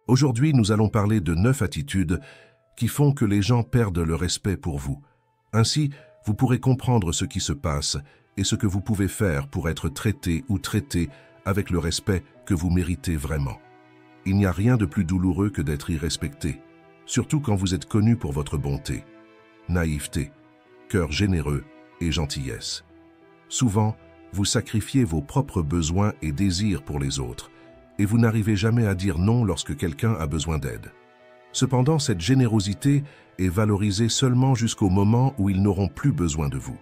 Aujourd'hui, nous allons parler de 9 attitudes qui font que les gens perdent le respect pour vous. Ainsi, vous pourrez comprendre ce qui se passe et ce que vous pouvez faire pour être traité ou traité avec le respect que vous méritez vraiment. Il n'y a rien de plus douloureux que d'être irrespecté, surtout quand vous êtes connu pour votre bonté, naïveté, cœur généreux et gentillesse. Souvent, vous sacrifiez vos propres besoins et désirs pour les autres, et vous n'arrivez jamais à dire non lorsque quelqu'un a besoin d'aide. Cependant, cette générosité est valorisée seulement jusqu'au moment où ils n'auront plus besoin de vous.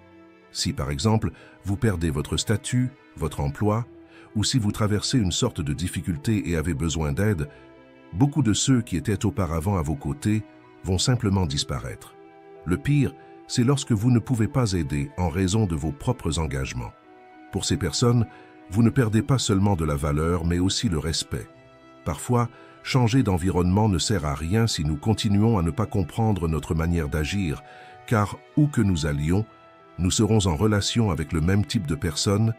Si, par exemple, vous perdez votre statut, votre emploi, ou si vous traversez une sorte de difficulté et avez besoin d'aide, beaucoup de ceux qui étaient auparavant à vos côtés vont simplement disparaître. Le pire, c'est lorsque vous ne pouvez pas aider en raison de vos propres engagements. Pour ces personnes, vous ne perdez pas seulement de la valeur, mais aussi le respect. Parfois, changer d'environnement ne sert à rien si nous continuons à ne pas comprendre notre manière d'agir, car où que nous allions, nous serons en relation avec le même type de personnes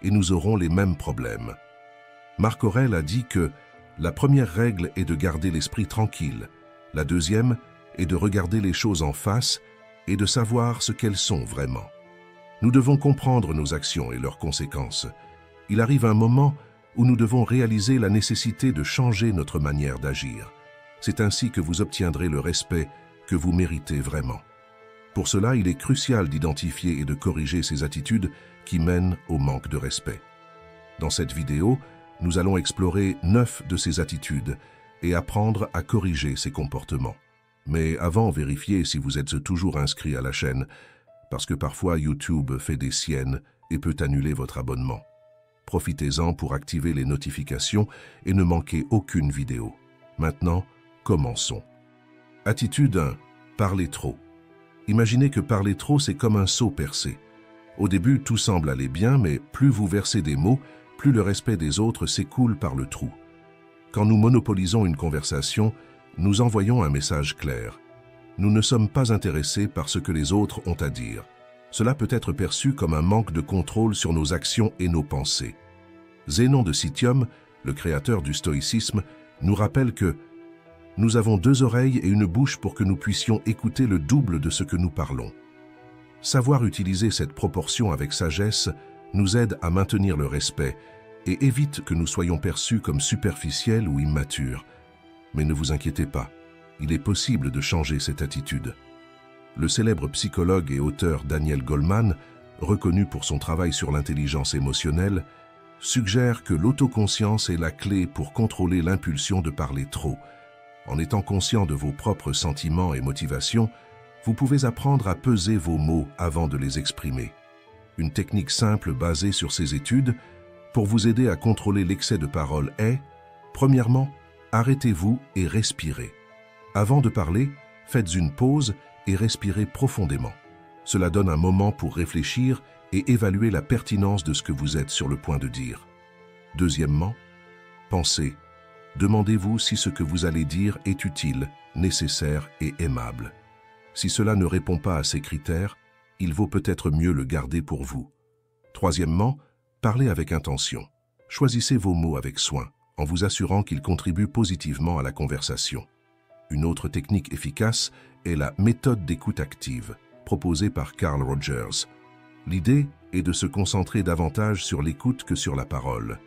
et nous aurons les mêmes problèmes. Marc Aurèle a dit que la première règle est de garder l'esprit tranquille, la deuxième est de regarder les choses en face et de savoir ce qu'elles sont vraiment. Nous devons comprendre nos actions et leurs conséquences. Il arrive un moment où nous devons réaliser la nécessité de changer notre manière d'agir. C'est ainsi que vous obtiendrez le respect que vous méritez vraiment. Pour cela, il est crucial d'identifier et de corriger ces attitudes qui mènent au manque de respect. Dans cette vidéo, nous allons explorer 9 de ces attitudes et apprendre à corriger ces comportements. Mais avant, vérifiez si vous êtes toujours inscrit à la chaîne, parce que parfois YouTube fait des siennes et peut annuler votre abonnement. Profitez-en pour activer les notifications et ne manquez aucune vidéo. Maintenant, commençons. Attitude 1. Parler trop. Imaginez que parler trop, c'est comme un seau percé. Au début, tout semble aller bien, mais plus vous versez des mots, plus le respect des autres s'écoule par le trou. Quand nous monopolisons une conversation, nous envoyons un message clair. Nous ne sommes pas intéressés par ce que les autres ont à dire. Cela peut être perçu comme un manque de contrôle sur nos actions et nos pensées. Zénon de Citium, le créateur du stoïcisme, nous rappelle que nous avons 2 oreilles et une bouche pour que nous puissions écouter le double de ce que nous parlons. Savoir utiliser cette proportion avec sagesse nous aide à maintenir le respect et évite que nous soyons perçus comme superficiels ou immatures. Mais ne vous inquiétez pas, il est possible de changer cette attitude. Le célèbre psychologue et auteur Daniel Goleman, reconnu pour son travail sur l'intelligence émotionnelle, suggère que l'autoconscience est la clé pour contrôler l'impulsion de parler trop. En étant conscient de vos propres sentiments et motivations, vous pouvez apprendre à peser vos mots avant de les exprimer. Une technique simple basée sur ces études, pour vous aider à contrôler l'excès de parole est, premièrement, arrêtez-vous et respirez. Avant de parler, faites une pause et respirez profondément. Cela donne un moment pour réfléchir et évaluer la pertinence de ce que vous êtes sur le point de dire. Deuxièmement, pensez. Demandez-vous si ce que vous allez dire est utile, nécessaire et aimable. Si cela ne répond pas à ces critères, il vaut peut-être mieux le garder pour vous. Troisièmement, parlez avec intention. Choisissez vos mots avec soin, en vous assurant qu'ils contribuent positivement à la conversation. Une autre technique efficace est la méthode d'écoute active, proposée par Carl Rogers. L'idée est de se concentrer davantage sur l'écoute que sur la parole.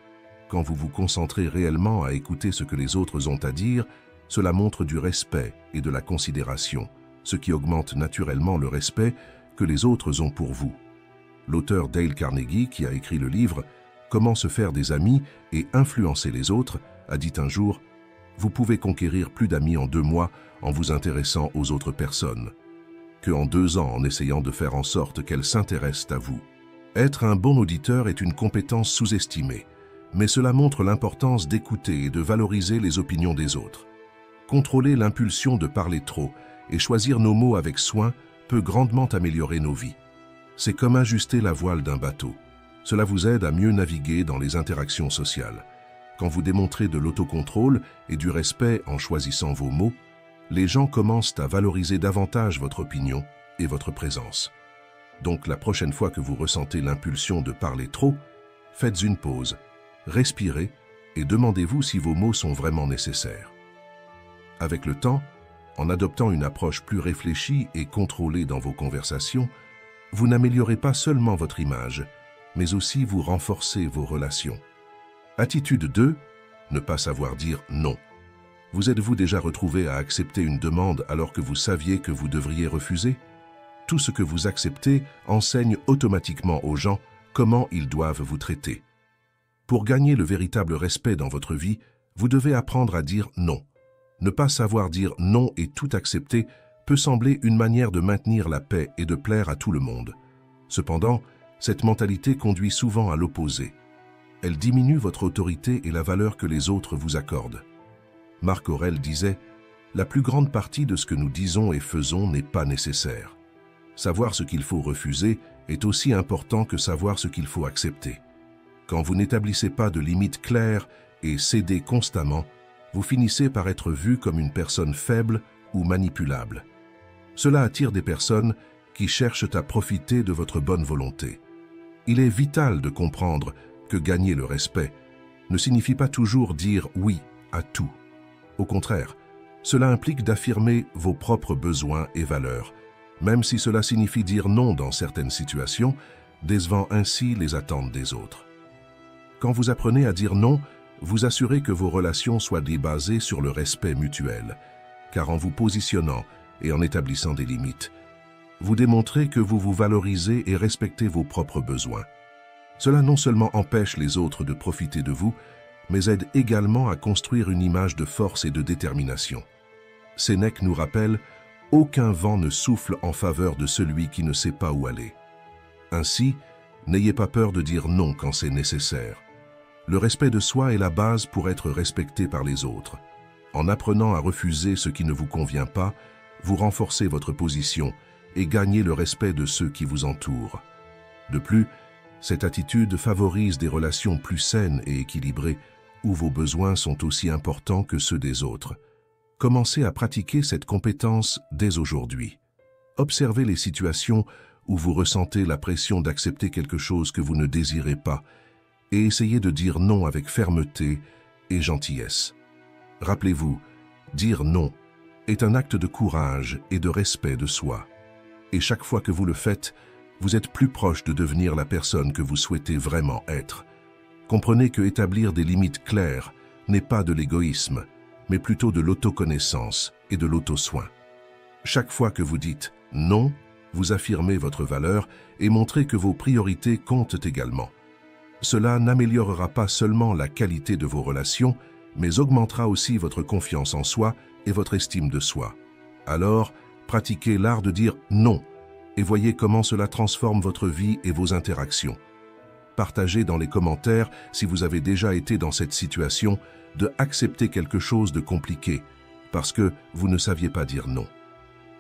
Quand vous vous concentrez réellement à écouter ce que les autres ont à dire, cela montre du respect et de la considération, ce qui augmente naturellement le respect que les autres ont pour vous. L'auteur Dale Carnegie, qui a écrit le livre « Comment se faire des amis et influencer les autres », a dit un jour « Vous pouvez conquérir plus d'amis en 2 mois en vous intéressant aux autres personnes, que en 2 ans en essayant de faire en sorte qu'elles s'intéressent à vous. » Être un bon auditeur est une compétence sous-estimée, mais cela montre l'importance d'écouter et de valoriser les opinions des autres. Contrôler l'impulsion de parler trop et choisir nos mots avec soin peut grandement améliorer nos vies. C'est comme ajuster la voile d'un bateau. Cela vous aide à mieux naviguer dans les interactions sociales. Quand vous démontrez de l'autocontrôle et du respect en choisissant vos mots, les gens commencent à valoriser davantage votre opinion et votre présence. Donc la prochaine fois que vous ressentez l'impulsion de parler trop, faites une pause, respirez et demandez-vous si vos mots sont vraiment nécessaires. Avec le temps, en adoptant une approche plus réfléchie et contrôlée dans vos conversations, vous n'améliorez pas seulement votre image, mais aussi vous renforcez vos relations. Attitude 2, ne pas savoir dire non. Vous êtes-vous déjà retrouvé à accepter une demande alors que vous saviez que vous devriez refuser? Tout ce que vous acceptez enseigne automatiquement aux gens comment ils doivent vous traiter. Pour gagner le véritable respect dans votre vie, vous devez apprendre à dire non. Ne pas savoir dire non et tout accepter peut sembler une manière de maintenir la paix et de plaire à tout le monde. Cependant, cette mentalité conduit souvent à l'opposé. Elle diminue votre autorité et la valeur que les autres vous accordent. Marc Aurèle disait « La plus grande partie de ce que nous disons et faisons n'est pas nécessaire. Savoir ce qu'il faut refuser est aussi important que savoir ce qu'il faut accepter. Quand vous n'établissez pas de limites claires et cédez constamment, vous finissez par être vu comme une personne faible ou manipulable. Cela attire des personnes qui cherchent à profiter de votre bonne volonté. Il est vital de comprendre que gagner le respect ne signifie pas toujours dire oui à tout. Au contraire, cela implique d'affirmer vos propres besoins et valeurs, même si cela signifie dire non dans certaines situations, décevant ainsi les attentes des autres. Quand vous apprenez à dire non, vous assurez que vos relations soient basées sur le respect mutuel, car en vous positionnant et en établissant des limites, vous démontrez que vous vous valorisez et respectez vos propres besoins. Cela non seulement empêche les autres de profiter de vous, mais aide également à construire une image de force et de détermination. Sénèque nous rappelle « Aucun vent ne souffle en faveur de celui qui ne sait pas où aller ». Ainsi, n'ayez pas peur de dire non quand c'est nécessaire. Le respect de soi est la base pour être respecté par les autres. En apprenant à refuser ce qui ne vous convient pas, vous renforcez votre position et gagnez le respect de ceux qui vous entourent. De plus, cette attitude favorise des relations plus saines et équilibrées, où vos besoins sont aussi importants que ceux des autres. Commencez à pratiquer cette compétence dès aujourd'hui. Observez les situations où vous ressentez la pression d'accepter quelque chose que vous ne désirez pas et essayez de dire non avec fermeté et gentillesse. Rappelez-vous, dire non est un acte de courage et de respect de soi. Et chaque fois que vous le faites, vous êtes plus proche de devenir la personne que vous souhaitez vraiment être. Comprenez que établir des limites claires n'est pas de l'égoïsme, mais plutôt de l'autoconnaissance et de l'auto-soin. Chaque fois que vous dites « non », vous affirmez votre valeur et montrez que vos priorités comptent également. Cela n'améliorera pas seulement la qualité de vos relations, mais augmentera aussi votre confiance en soi et votre estime de soi. Alors, pratiquez l'art de dire « non » et voyez comment cela transforme votre vie et vos interactions. Partagez dans les commentaires si vous avez déjà été dans cette situation de accepter quelque chose de compliqué parce que vous ne saviez pas dire non.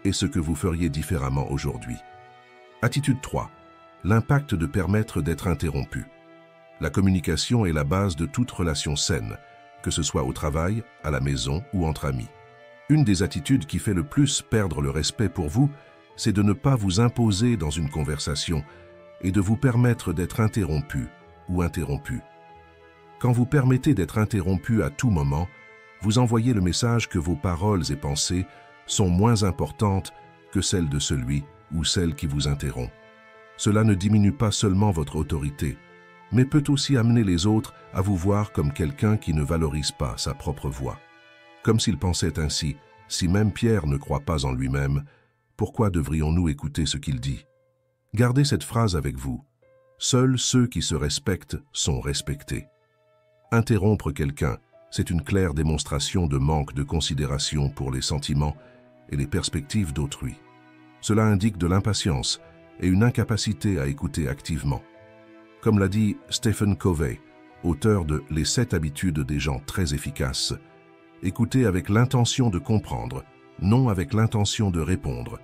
Et ce que vous feriez différemment aujourd'hui. Attitude 3. L'impact de permettre d'être interrompu. La communication est la base de toute relation saine, que ce soit au travail, à la maison ou entre amis. Une des attitudes qui fait le plus perdre le respect pour vous, c'est de ne pas vous imposer dans une conversation et de vous permettre d'être interrompu ou interrompu. Quand vous permettez d'être interrompu à tout moment, vous envoyez le message que vos paroles et pensées sont moins importantes que celles de celui ou celle qui vous interrompt. Cela ne diminue pas seulement votre autorité, mais peut aussi amener les autres à vous voir comme quelqu'un qui ne valorise pas sa propre voix. Comme s'il pensait ainsi, si même Pierre ne croit pas en lui-même, pourquoi devrions-nous écouter ce qu'il dit? Gardez cette phrase avec vous. Seuls ceux qui se respectent sont respectés. Interrompre quelqu'un, c'est une claire démonstration de manque de considération pour les sentiments et les perspectives d'autrui. Cela indique de l'impatience et une incapacité à écouter activement. Comme l'a dit Stephen Covey, auteur de Les 7 habitudes des gens très efficaces, écoutez avec l'intention de comprendre, non avec l'intention de répondre.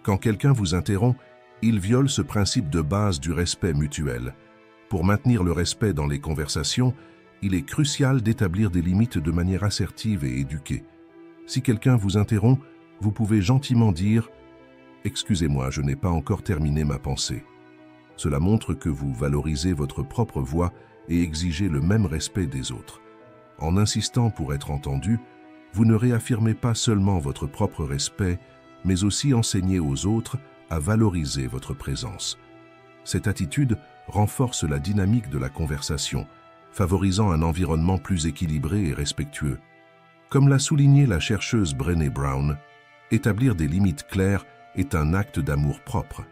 Quand quelqu'un vous interrompt, il viole ce principe de base du respect mutuel. Pour maintenir le respect dans les conversations, il est crucial d'établir des limites de manière assertive et éduquée. Si quelqu'un vous interrompt, vous pouvez gentiment dire « Excusez-moi, je n'ai pas encore terminé ma pensée ». Cela montre que vous valorisez votre propre voix et exigez le même respect des autres. En insistant pour être entendu, vous ne réaffirmez pas seulement votre propre respect, mais aussi enseignez aux autres à valoriser votre présence. Cette attitude renforce la dynamique de la conversation, favorisant un environnement plus équilibré et respectueux. Comme l'a souligné la chercheuse Brené Brown, établir des limites claires est un acte d'amour propre.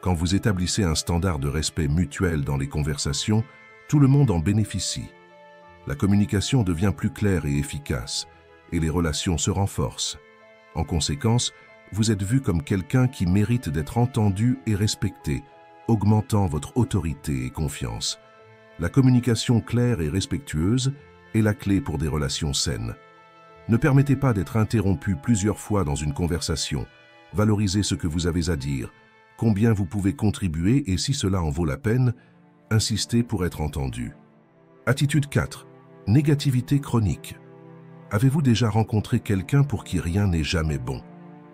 Quand vous établissez un standard de respect mutuel dans les conversations, tout le monde en bénéficie. La communication devient plus claire et efficace, et les relations se renforcent. En conséquence, vous êtes vu comme quelqu'un qui mérite d'être entendu et respecté, augmentant votre autorité et confiance. La communication claire et respectueuse est la clé pour des relations saines. Ne permettez pas d'être interrompu plusieurs fois dans une conversation. Valorisez ce que vous avez à dire, combien vous pouvez contribuer et si cela en vaut la peine, insistez pour être entendu. Attitude 4. Négativité chronique. Avez-vous déjà rencontré quelqu'un pour qui rien n'est jamais bon?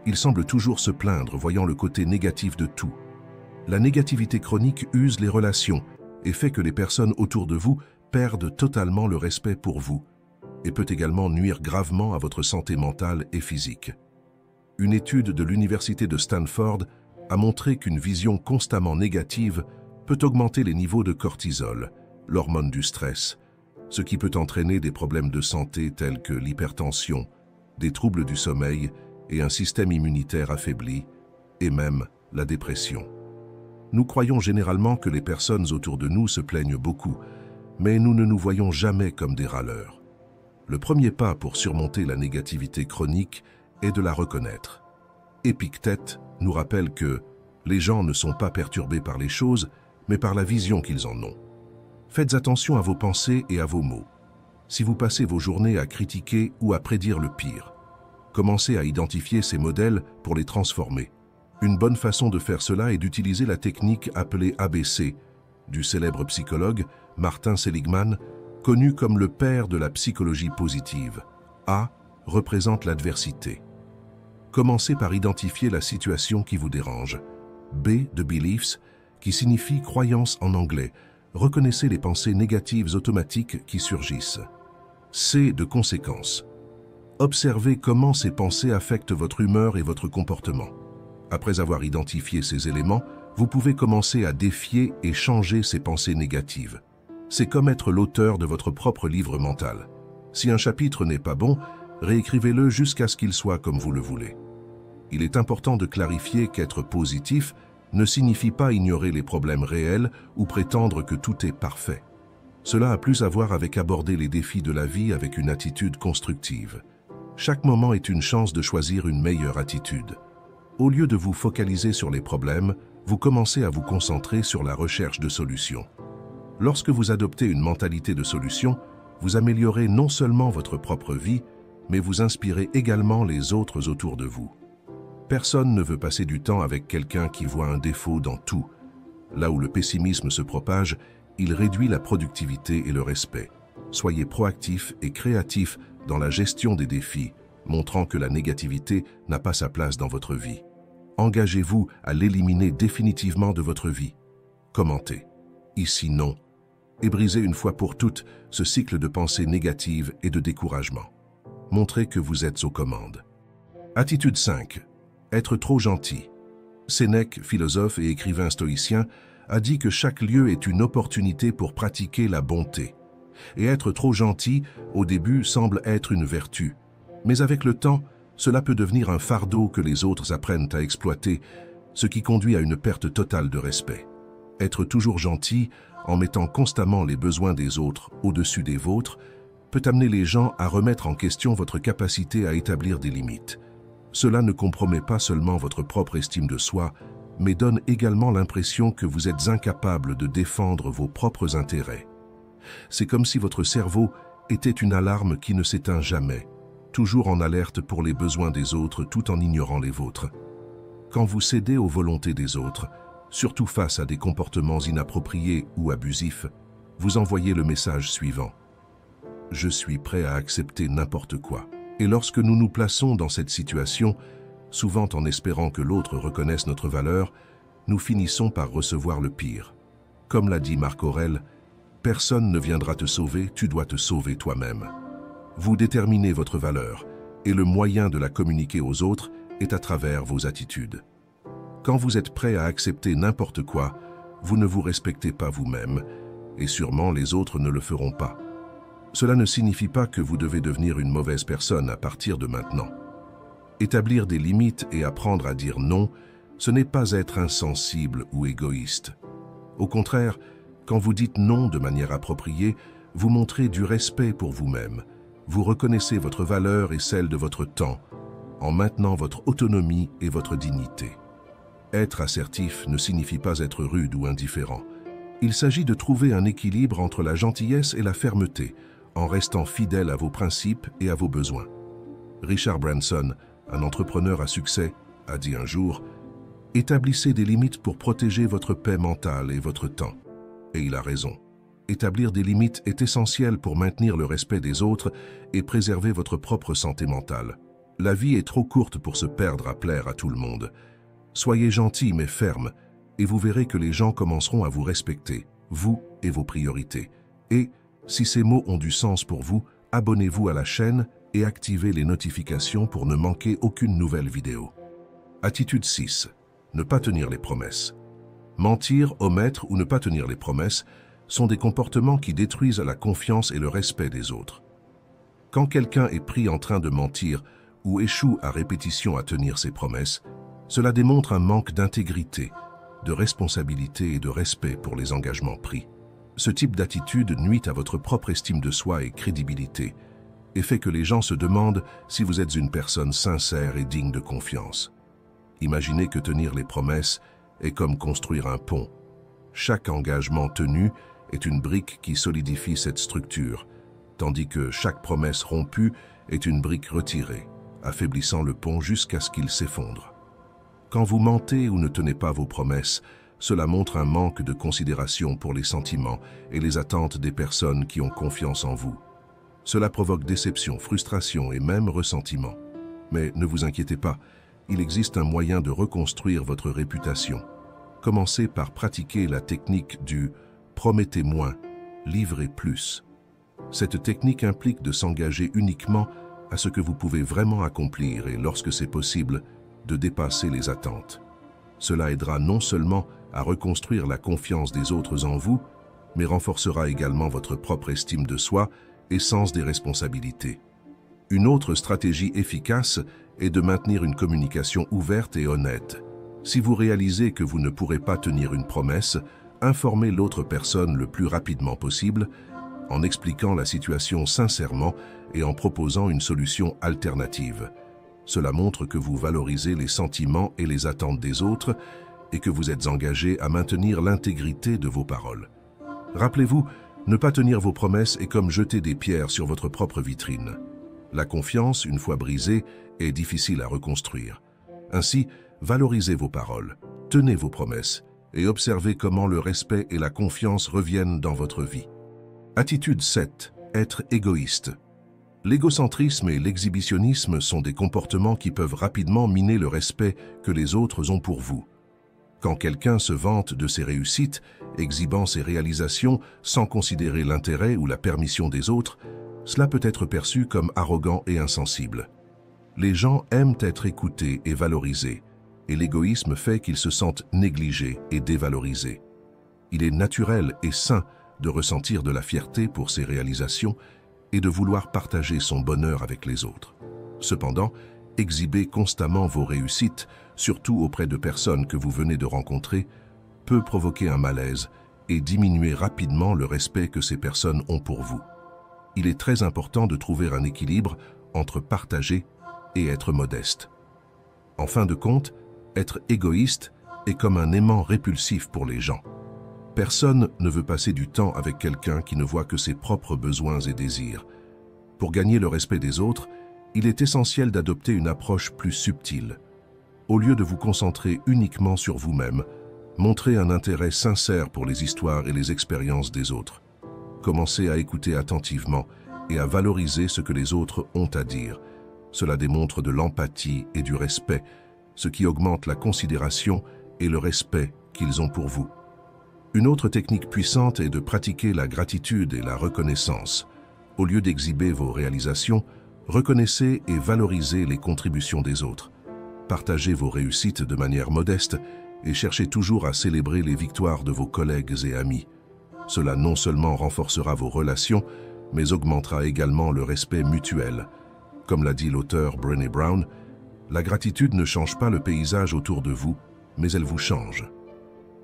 Il semble toujours se plaindre, voyant le côté négatif de tout. La négativité chronique use les relations et fait que les personnes autour de vous perdent totalement le respect pour vous et peut également nuire gravement à votre santé mentale et physique. Une étude de l'université de Stanford a montré qu'une vision constamment négative peut augmenter les niveaux de cortisol, l'hormone du stress, ce qui peut entraîner des problèmes de santé tels que l'hypertension, des troubles du sommeil et un système immunitaire affaibli, et même la dépression. Nous croyons généralement que les personnes autour de nous se plaignent beaucoup, mais nous ne nous voyons jamais comme des râleurs. Le premier pas pour surmonter la négativité chronique est de la reconnaître. Épictète nous rappelle que les gens ne sont pas perturbés par les choses, mais par la vision qu'ils en ont. Faites attention à vos pensées et à vos mots. Si vous passez vos journées à critiquer ou à prédire le pire, commencez à identifier ces modèles pour les transformer. Une bonne façon de faire cela est d'utiliser la technique appelée ABC, du célèbre psychologue Martin Seligman, connu comme le père de la psychologie positive. A représente l'adversité. Commencez par identifier la situation qui vous dérange. B de beliefs, qui signifie croyance en anglais. Reconnaissez les pensées négatives automatiques qui surgissent. C de conséquences. Observez comment ces pensées affectent votre humeur et votre comportement. Après avoir identifié ces éléments, vous pouvez commencer à défier et changer ces pensées négatives. C'est comme être l'auteur de votre propre livre mental. Si un chapitre n'est pas bon, réécrivez-le jusqu'à ce qu'il soit comme vous le voulez. Il est important de clarifier qu'être positif ne signifie pas ignorer les problèmes réels ou prétendre que tout est parfait. Cela a plus à voir avec aborder les défis de la vie avec une attitude constructive. Chaque moment est une chance de choisir une meilleure attitude. Au lieu de vous focaliser sur les problèmes, vous commencez à vous concentrer sur la recherche de solutions. Lorsque vous adoptez une mentalité de solution, vous améliorez non seulement votre propre vie, mais vous inspirez également les autres autour de vous. Personne ne veut passer du temps avec quelqu'un qui voit un défaut dans tout. Là où le pessimisme se propage, il réduit la productivité et le respect. Soyez proactif et créatif dans la gestion des défis, montrant que la négativité n'a pas sa place dans votre vie. Engagez-vous à l'éliminer définitivement de votre vie. Commentez. Ici non. Et brisez une fois pour toutes ce cycle de pensées négatives et de découragement. Montrez que vous êtes aux commandes. Attitude 5. Être trop gentil. Sénèque, philosophe et écrivain stoïcien, a dit que chaque lieu est une opportunité pour pratiquer la bonté. Et être trop gentil, au début, semble être une vertu. Mais avec le temps, cela peut devenir un fardeau que les autres apprennent à exploiter, ce qui conduit à une perte totale de respect. Être toujours gentil, en mettant constamment les besoins des autres au-dessus des vôtres, peut amener les gens à remettre en question votre capacité à établir des limites. Cela ne compromet pas seulement votre propre estime de soi, mais donne également l'impression que vous êtes incapable de défendre vos propres intérêts. C'est comme si votre cerveau était une alarme qui ne s'éteint jamais, toujours en alerte pour les besoins des autres tout en ignorant les vôtres. Quand vous cédez aux volontés des autres, surtout face à des comportements inappropriés ou abusifs, vous envoyez le message suivant. Je suis prêt à accepter n'importe quoi. Et lorsque nous nous plaçons dans cette situation, souvent en espérant que l'autre reconnaisse notre valeur, nous finissons par recevoir le pire. Comme l'a dit Marc Aurèle, « Personne ne viendra te sauver, tu dois te sauver toi-même. » Vous déterminez votre valeur et le moyen de la communiquer aux autres est à travers vos attitudes. Quand vous êtes prêt à accepter n'importe quoi, vous ne vous respectez pas vous-même et sûrement les autres ne le feront pas. Cela ne signifie pas que vous devez devenir une mauvaise personne à partir de maintenant. Établir des limites et apprendre à dire non, ce n'est pas être insensible ou égoïste. Au contraire, quand vous dites non de manière appropriée, vous montrez du respect pour vous-même. Vous reconnaissez votre valeur et celle de votre temps, en maintenant votre autonomie et votre dignité. Être assertif ne signifie pas être rude ou indifférent. Il s'agit de trouver un équilibre entre la gentillesse et la fermeté, en restant fidèle à vos principes et à vos besoins. Richard Branson, un entrepreneur à succès, a dit un jour « Établissez des limites pour protéger votre paix mentale et votre temps. » Et il a raison. Établir des limites est essentiel pour maintenir le respect des autres et préserver votre propre santé mentale. La vie est trop courte pour se perdre à plaire à tout le monde. Soyez gentil mais ferme, et vous verrez que les gens commenceront à vous respecter, vous et vos priorités. Et, si ces mots ont du sens pour vous, abonnez-vous à la chaîne et activez les notifications pour ne manquer aucune nouvelle vidéo. Attitude 6. Ne pas tenir les promesses. Mentir, omettre ou ne pas tenir les promesses sont des comportements qui détruisent la confiance et le respect des autres. Quand quelqu'un est pris en train de mentir ou échoue à répétition à tenir ses promesses, cela démontre un manque d'intégrité, de responsabilité et de respect pour les engagements pris. Ce type d'attitude nuit à votre propre estime de soi et crédibilité et fait que les gens se demandent si vous êtes une personne sincère et digne de confiance. Imaginez que tenir les promesses est comme construire un pont. Chaque engagement tenu est une brique qui solidifie cette structure, tandis que chaque promesse rompue est une brique retirée, affaiblissant le pont jusqu'à ce qu'il s'effondre. Quand vous mentez ou ne tenez pas vos promesses, cela montre un manque de considération pour les sentiments et les attentes des personnes qui ont confiance en vous. Cela provoque déception, frustration et même ressentiment. Mais ne vous inquiétez pas, il existe un moyen de reconstruire votre réputation. Commencez par pratiquer la technique du « promettez moins, livrez plus ». Cette technique implique de s'engager uniquement à ce que vous pouvez vraiment accomplir et, lorsque c'est possible, de dépasser les attentes. Cela aidera non seulement à reconstruire la confiance des autres en vous, mais renforcera également votre propre estime de soi et sens des responsabilités. Une autre stratégie efficace est de maintenir une communication ouverte et honnête. Si vous réalisez que vous ne pourrez pas tenir une promesse, informez l'autre personne le plus rapidement possible, en expliquant la situation sincèrement et en proposant une solution alternative. Cela montre que vous valorisez les sentiments et les attentes des autres et que vous êtes engagé à maintenir l'intégrité de vos paroles. Rappelez-vous, ne pas tenir vos promesses est comme jeter des pierres sur votre propre vitrine. La confiance, une fois brisée, est difficile à reconstruire. Ainsi, valorisez vos paroles, tenez vos promesses et observez comment le respect et la confiance reviennent dans votre vie. Attitude 7. Être égoïste. L'égocentrisme et l'exhibitionnisme sont des comportements qui peuvent rapidement miner le respect que les autres ont pour vous. Quand quelqu'un se vante de ses réussites, exhibant ses réalisations sans considérer l'intérêt ou la permission des autres, cela peut être perçu comme arrogant et insensible. Les gens aiment être écoutés et valorisés, et l'égoïsme fait qu'ils se sentent négligés et dévalorisés. Il est naturel et sain de ressentir de la fierté pour ses réalisations et de vouloir partager son bonheur avec les autres. Cependant, exhiber constamment vos réussites, surtout auprès de personnes que vous venez de rencontrer, peut provoquer un malaise et diminuer rapidement le respect que ces personnes ont pour vous. Il est très important de trouver un équilibre entre partager et être modeste. En fin de compte, être égoïste est comme un aimant répulsif pour les gens. Personne ne veut passer du temps avec quelqu'un qui ne voit que ses propres besoins et désirs. Pour gagner le respect des autres, il est essentiel d'adopter une approche plus subtile. Au lieu de vous concentrer uniquement sur vous-même, montrez un intérêt sincère pour les histoires et les expériences des autres. Commencez à écouter attentivement et à valoriser ce que les autres ont à dire. Cela démontre de l'empathie et du respect, ce qui augmente la considération et le respect qu'ils ont pour vous. Une autre technique puissante est de pratiquer la gratitude et la reconnaissance. Au lieu d'exhiber vos réalisations, reconnaissez et valorisez les contributions des autres. Partagez vos réussites de manière modeste et cherchez toujours à célébrer les victoires de vos collègues et amis. Cela non seulement renforcera vos relations, mais augmentera également le respect mutuel. Comme l'a dit l'auteur Brené Brown, la gratitude ne change pas le paysage autour de vous, mais elle vous change.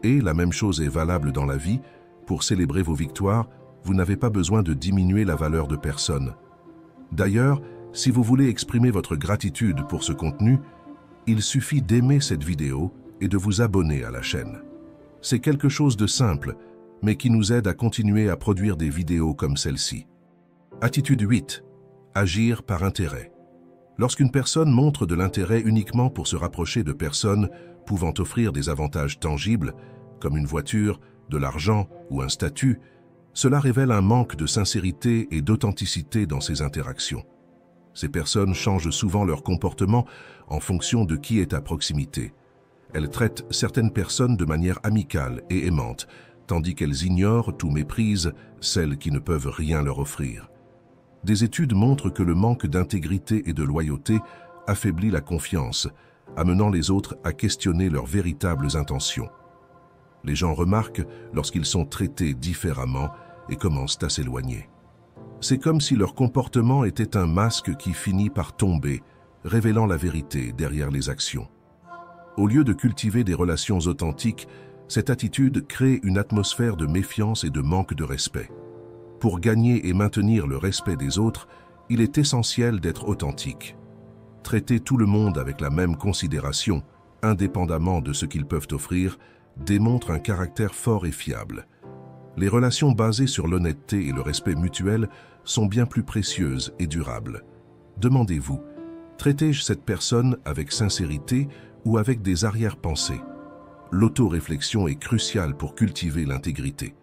Et la même chose est valable dans la vie. Pour célébrer vos victoires, vous n'avez pas besoin de diminuer la valeur de personne. D'ailleurs, si vous voulez exprimer votre gratitude pour ce contenu, il suffit d'aimer cette vidéo et de vous abonner à la chaîne. C'est quelque chose de simple, mais qui nous aide à continuer à produire des vidéos comme celle-ci. Attitude 8. Agir par intérêt. Lorsqu'une personne montre de l'intérêt uniquement pour se rapprocher de personnes pouvant offrir des avantages tangibles, comme une voiture, de l'argent ou un statut, cela révèle un manque de sincérité et d'authenticité dans ces interactions. Ces personnes changent souvent leur comportement en fonction de qui est à proximité. Elles traitent certaines personnes de manière amicale et aimante, tandis qu'elles ignorent ou méprisent celles qui ne peuvent rien leur offrir. Des études montrent que le manque d'intégrité et de loyauté affaiblit la confiance, amenant les autres à questionner leurs véritables intentions. Les gens remarquent lorsqu'ils sont traités différemment et commencent à s'éloigner. C'est comme si leur comportement était un masque qui finit par tomber, révélant la vérité derrière les actions. Au lieu de cultiver des relations authentiques, cette attitude crée une atmosphère de méfiance et de manque de respect. Pour gagner et maintenir le respect des autres, il est essentiel d'être authentique. Traiter tout le monde avec la même considération, indépendamment de ce qu'ils peuvent offrir, démontre un caractère fort et fiable. Les relations basées sur l'honnêteté et le respect mutuel sont bien plus précieuses et durables. Demandez-vous, traitez-je cette personne avec sincérité ou avec des arrière-pensées? L'auto-réflexion est cruciale pour cultiver l'intégrité.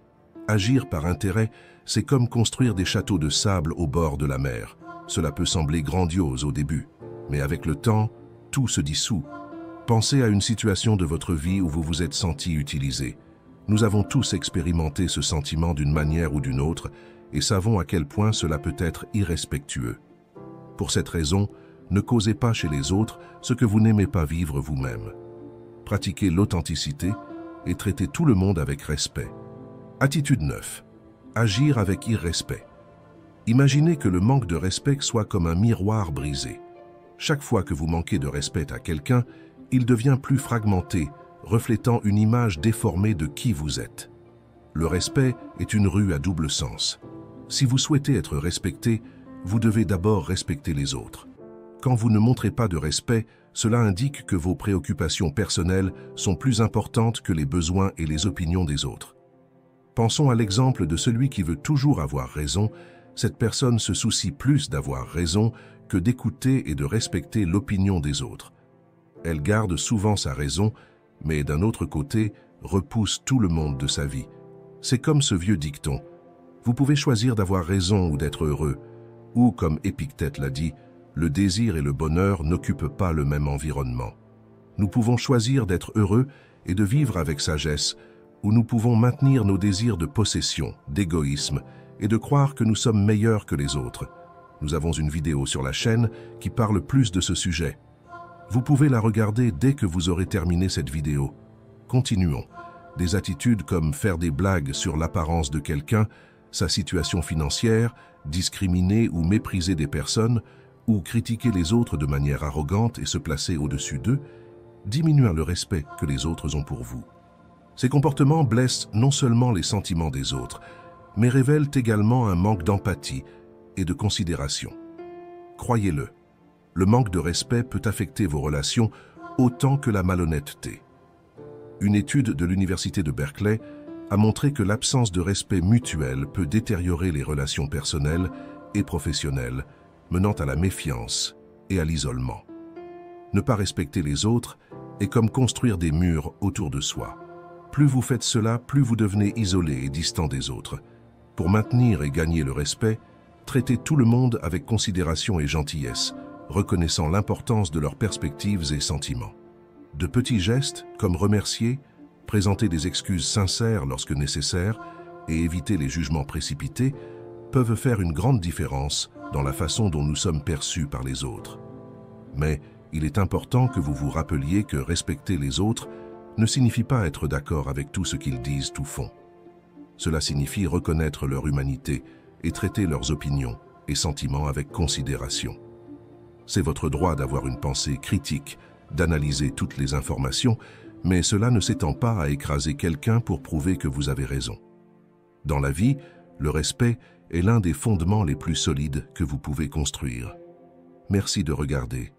Agir par intérêt, c'est comme construire des châteaux de sable au bord de la mer. Cela peut sembler grandiose au début, mais avec le temps, tout se dissout. Pensez à une situation de votre vie où vous vous êtes senti utilisé. Nous avons tous expérimenté ce sentiment d'une manière ou d'une autre et savons à quel point cela peut être irrespectueux. Pour cette raison, ne causez pas chez les autres ce que vous n'aimez pas vivre vous-même. Pratiquez l'authenticité et traitez tout le monde avec respect. Attitude 9. Agir avec irrespect. Imaginez que le manque de respect soit comme un miroir brisé. Chaque fois que vous manquez de respect à quelqu'un, il devient plus fragmenté, reflétant une image déformée de qui vous êtes. Le respect est une rue à double sens. Si vous souhaitez être respecté, vous devez d'abord respecter les autres. Quand vous ne montrez pas de respect, cela indique que vos préoccupations personnelles sont plus importantes que les besoins et les opinions des autres. Pensons à l'exemple de celui qui veut toujours avoir raison. Cette personne se soucie plus d'avoir raison que d'écouter et de respecter l'opinion des autres. Elle garde souvent sa raison, mais d'un autre côté, repousse tout le monde de sa vie. C'est comme ce vieux dicton. Vous pouvez choisir d'avoir raison ou d'être heureux. Ou, comme Épictète l'a dit, le désir et le bonheur n'occupent pas le même environnement. Nous pouvons choisir d'être heureux et de vivre avec sagesse, ou nous pouvons maintenir nos désirs de possession, d'égoïsme, et de croire que nous sommes meilleurs que les autres. Nous avons une vidéo sur la chaîne qui parle plus de ce sujet. Vous pouvez la regarder dès que vous aurez terminé cette vidéo. Continuons. Des attitudes comme faire des blagues sur l'apparence de quelqu'un, sa situation financière, discriminer ou mépriser des personnes, ou critiquer les autres de manière arrogante et se placer au-dessus d'eux, diminuent le respect que les autres ont pour vous. Ces comportements blessent non seulement les sentiments des autres, mais révèlent également un manque d'empathie et de considération. Croyez-le, le manque de respect peut affecter vos relations autant que la malhonnêteté. Une étude de l'Université de Berkeley a montré que l'absence de respect mutuel peut détériorer les relations personnelles et professionnelles, menant à la méfiance et à l'isolement. Ne pas respecter les autres est comme construire des murs autour de soi. Plus vous faites cela, plus vous devenez isolé et distant des autres. Pour maintenir et gagner le respect, traitez tout le monde avec considération et gentillesse, reconnaissant l'importance de leurs perspectives et sentiments. De petits gestes, comme remercier, présenter des excuses sincères lorsque nécessaire et éviter les jugements précipités, peuvent faire une grande différence dans la façon dont nous sommes perçus par les autres. Mais il est important que vous vous rappeliez que respecter les autres ne signifie pas être d'accord avec tout ce qu'ils disent ou font. Cela signifie reconnaître leur humanité et traiter leurs opinions et sentiments avec considération. C'est votre droit d'avoir une pensée critique, d'analyser toutes les informations, mais cela ne s'étend pas à écraser quelqu'un pour prouver que vous avez raison. Dans la vie, le respect est l'un des fondements les plus solides que vous pouvez construire. Merci de regarder.